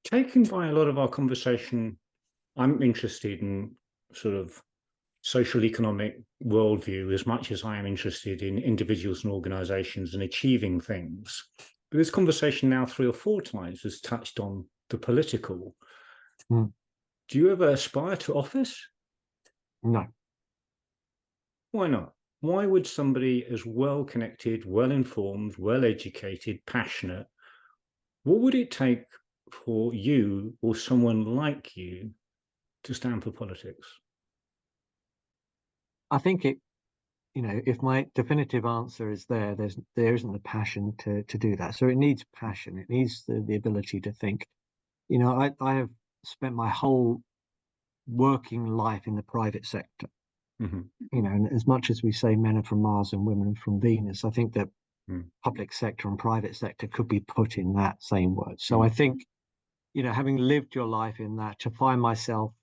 Taken by a lot of our conversation, I'm interested in sort of social economic worldview as much as I am interested in individuals and organizations and achieving things. But this conversation now 3 or 4 times has touched on the political. Mm. Do you ever aspire to office? No. Why not? Why would somebody as well connected, well informed, well educated, passionate, what would it take for you or someone like you to stand for politics? I think if my definitive answer is there isn't the passion to do that. So it needs passion. It needs the ability to think. I have spent my whole working life in the private sector. Mm-hmm. And as much as we say men are from Mars and women are from Venus, I think that Mm. public sector and private sector could be put in that same word. So I think, having lived your life in that, to find myself,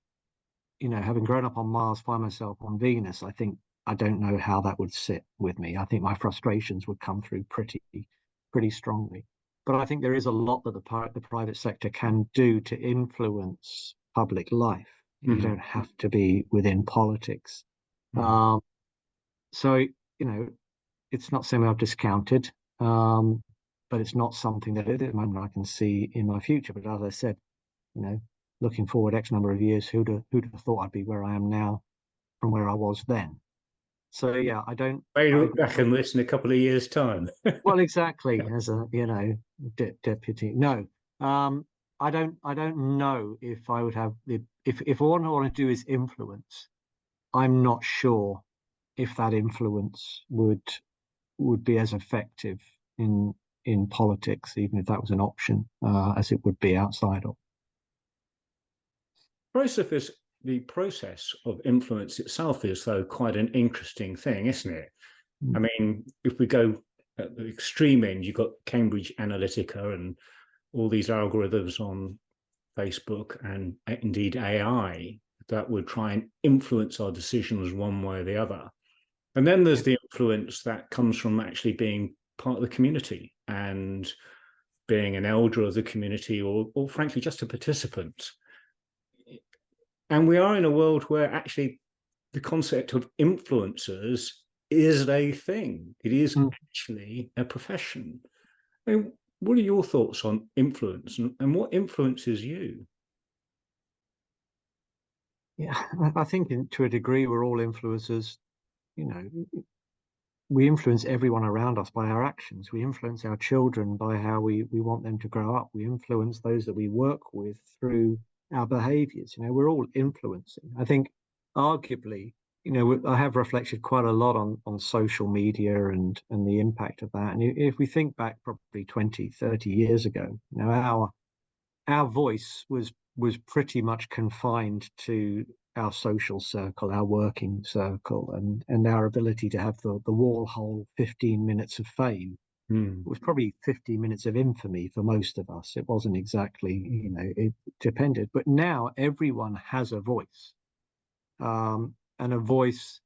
having grown up on Mars, find myself on Venus, I don't know how that would sit with me. I think my frustrations would come through pretty strongly. But I think there is a lot that the private sector can do to influence public life. You Mm-hmm. don't have to be within politics. Mm-hmm. So, it's not something I've discounted, but it's not something that at the moment I can see in my future. But as I said, looking forward X number of years, who'd have thought I'd be where I am now from where I was then? So yeah, I don't. Maybe look back on this in a couple of years' time. Well, exactly, as a deputy. No, I don't know if I would have if all I want to do is influence. I'm not sure if that influence would be as effective in politics, even if that was an option, as it would be outside of. The process of influence itself is, though, quite an interesting thing, isn't it? I mean, if we go at the extreme end, you've got Cambridge Analytica and all these algorithms on Facebook and indeed AI that would try and influence our decisions one way or the other. And then there's the influence that comes from actually being part of the community and being an elder of the community or frankly, just a participant. And we are in a world where actually the concept of influencers is a thing. It is actually a profession. I mean, what are your thoughts on influence and what influences you? Yeah, I think to a degree we're all influencers. We influence everyone around us by our actions. We influence our children by how we want them to grow up. We influence those that we work with through our behaviors. We're all influencing. I think arguably, I have reflected quite a lot on social media and the impact of that. And if we think back probably 20, 30 years ago, our voice was pretty much confined to our social circle, our working circle, and our ability to have the wall hole 15 minutes of fame. It was probably 15 minutes of infamy for most of us. It wasn't exactly, it depended. But now everyone has a voice, and a voice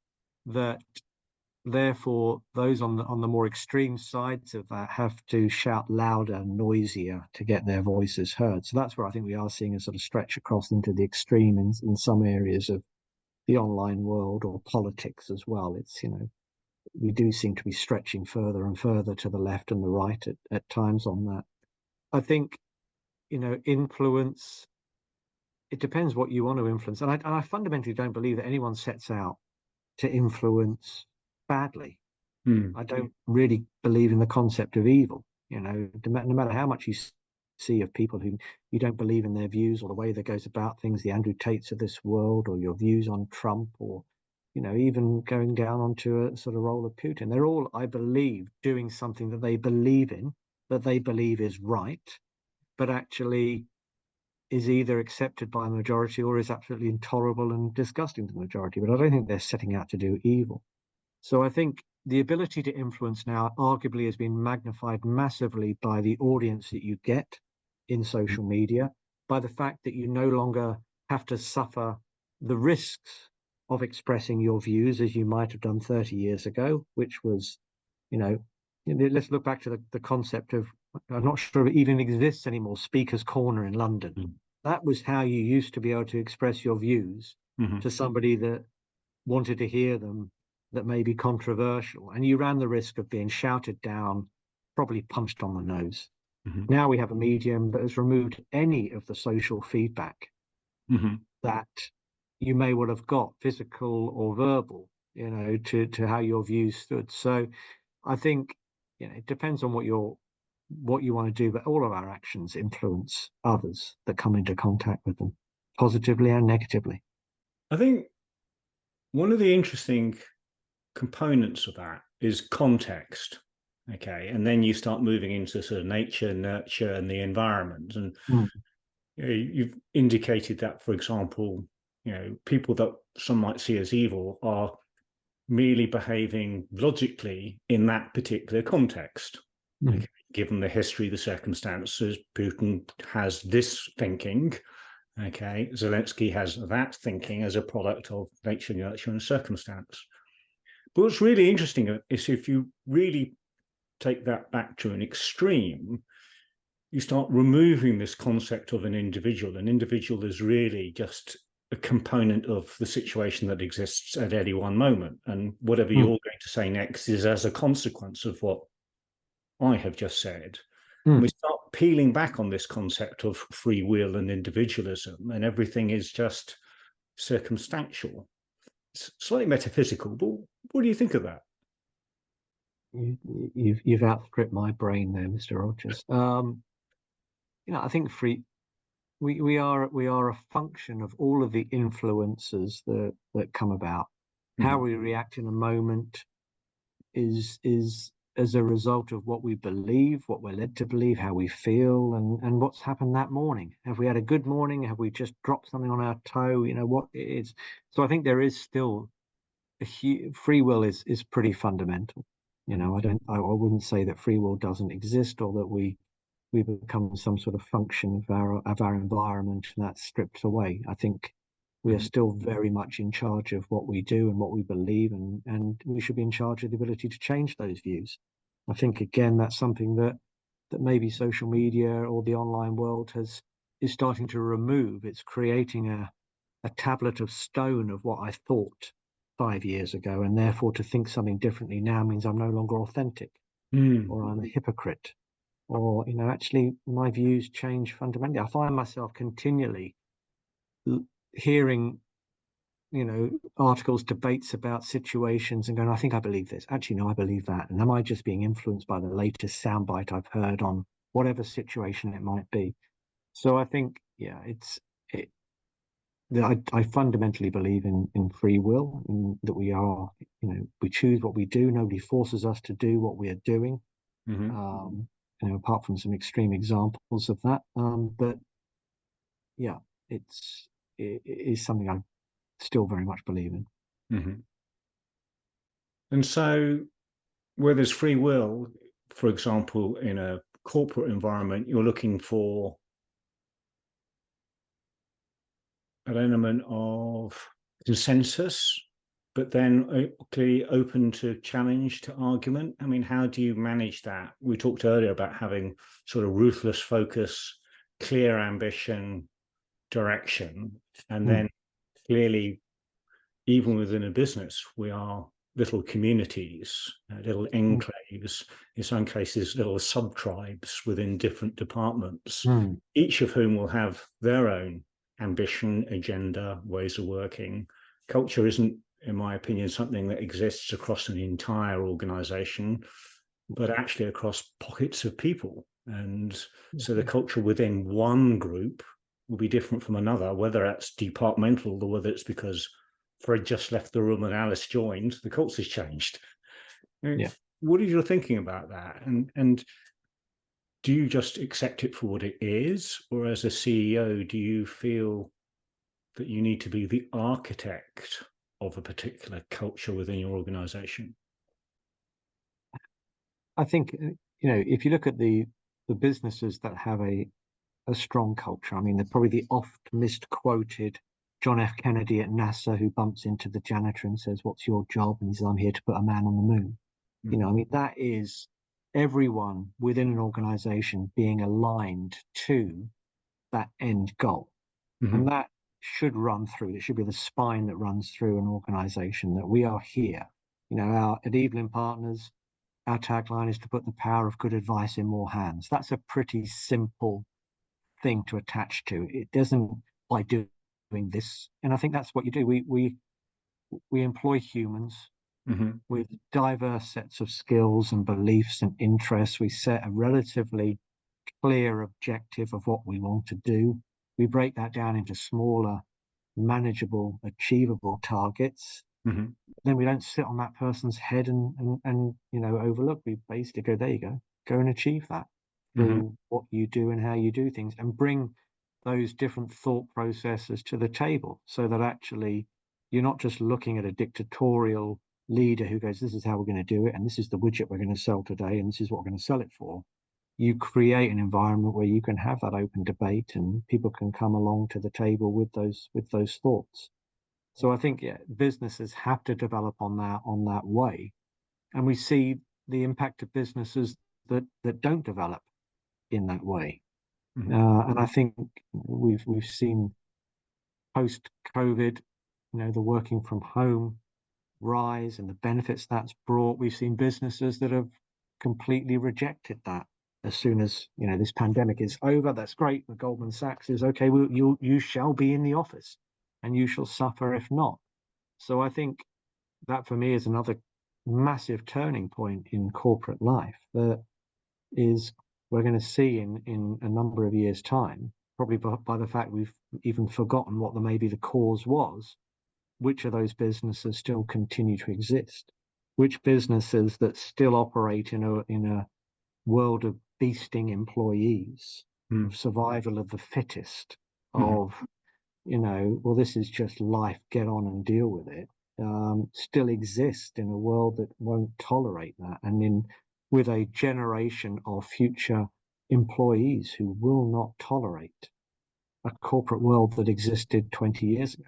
that therefore those on the more extreme sides of that have to shout louder, noisier to get their voices heard. So that's where I think we are seeing a sort of stretch across into the extreme in some areas of the online world or politics as well. It's, we do seem to be stretching further and further to the left and the right at times on that. I think, influence, it depends what you want to influence. And I fundamentally don't believe that anyone sets out to influence badly. I don't really believe in the concept of evil. No matter how much you see of people who you don't believe in their views or the way they goes about things, the Andrew Tates of this world, or your views on Trump, or even going down onto a sort of role of Putin. They're all, I believe, doing something that they believe in, that they believe is right, but actually is either accepted by the majority or is absolutely intolerable and disgusting to the majority. But I don't think they're setting out to do evil. So I think the ability to influence now arguably has been magnified massively by the audience that you get in social media, by the fact that you no longer have to suffer the risks of expressing your views as you might have done 30 years ago, which was, let's look back to the concept of I'm not sure if it even exists anymore, Speaker's Corner in London. Mm. That was how you used to be able to express your views Mm-hmm. to somebody that wanted to hear them, that may be controversial, and you ran the risk of being shouted down, probably punched on the nose. Mm-hmm. Now we have a medium that has removed any of the social feedback Mm-hmm. that you may well have got, physical or verbal, to how your views stood. So I think, it depends on what you want to do, but all of our actions influence others that come into contact with them, positively and negatively. I think one of the interesting components of that is context. Okay. And then you start moving into sort of nature, nurture, and the environment. And you've indicated that, for example, people that some might see as evil are merely behaving logically in that particular context. Okay. Given the history, the circumstances, Putin has this thinking. Okay. Zelensky has that thinking as a product of nature, nurture, and circumstance. But what's really interesting is if you really take that back to an extreme, you start removing this concept of an individual. An individual is really just a component of the situation that exists at any one moment. And whatever you're going to say next is as a consequence of what I have just said. And we start peeling back on this concept of free will and individualism, and everything is just circumstantial. It's slightly metaphysical, but what do you think of that? You've outstripped my brain there, Mr. Rogers. I think we are a function of all of the influences that come about. How we react in a moment is as a result of what we believe, what we're led to believe, how we feel, and what's happened that morning. Have we had a good morning? Have we just dropped something on our toe? What it is. So I think there is still free will is pretty fundamental. I wouldn't say that free will doesn't exist, or that we become some sort of function of our environment and that's stripped away. I think we are still very much in charge of what we do and what we believe, and we should be in charge of the ability to change those views. I think, again, that's something that maybe social media or the online world is starting to remove. It's creating a tablet of stone of what I thought 5 years ago, and therefore to think something differently now means I'm no longer authentic, or I'm a hypocrite, or actually my views change fundamentally. I find myself continually hearing articles, debates about situations, and going, I think I believe this, actually no, I believe that, and am I just being influenced by the latest soundbite I've heard on whatever situation it might be? So I think, I fundamentally believe in free will, in that we are, we choose what we do. Nobody forces us to do what we are doing. Apart from some extreme examples of that. But yeah, it is something I still very much believe in. And so where there's free will, for example, in a corporate environment, you're looking for an element of consensus, but then clearly open to challenge, to argument. I mean, how do you manage that? We talked earlier about having sort of ruthless focus, clear ambition, direction, and then clearly, even within a business, we are little communities, little enclaves, in some cases, little sub-tribes within different departments, each of whom will have their own ambition, agenda, ways of working. Culture isn't, in my opinion, something that exists across an entire organization, but actually across pockets of people. And so the culture within one group will be different from another, whether that's departmental or whether it's because Fred just left the room and Alice joined, the culture's changed. What are you thinking about that? And do you just accept it for what it is? Or as a CEO, do you feel that you need to be the architect of a particular culture within your organization? I think, if you look at the businesses that have a strong culture, I mean, they're probably the oft misquoted John F. Kennedy at NASA, who bumps into the janitor and says, "What's your job?" And he says, "I'm here to put a man on the moon." I mean, that is everyone within an organization being aligned to that end goal. And that should run through, it should be the spine that runs through an organization, that we are here. You know, at Evelyn Partners, our tagline is to put the power of good advice in more hands. That's a pretty simple thing to attach to. It doesn't, by doing this, and I think that's what you do. We employ humans with diverse sets of skills and beliefs and interests. We set a relatively clear objective of what we want to do. We break that down into smaller, manageable, achievable targets. Then we don't sit on that person's head and you know, overlook. We basically go, there you go and achieve that through what you do and how you do things, and bring those different thought processes to the table, so that actually you're not just looking at a dictatorial leader who goes, this is how we're going to do it, and this is the widget we're going to sell today, and this is what we're going to sell it for. You create an environment where you can have that open debate and people can come along to the table with those thoughts. So I think businesses have to develop on that way, and we see the impact of businesses that don't develop in that way. And I think we've seen post-COVID, you know, the working from home rise and the benefits that's brought. We've seen businesses that have completely rejected that. As soon as, you know, this pandemic is over, that's great. The Goldman Sachs is okay. You shall be in the office, and you shall suffer if not. So I think that for me is another massive turning point in corporate life that is we're going to see in a number of years' time, probably by the fact we've even forgotten what maybe the cause was. Which of those businesses still continue to exist? Which businesses that still operate in a world of beasting employees, of survival of the fittest, of, you know, well, this is just life, get on and deal with it, still exist in a world that won't tolerate that, and with a generation of future employees who will not tolerate a corporate world that existed 20 years ago.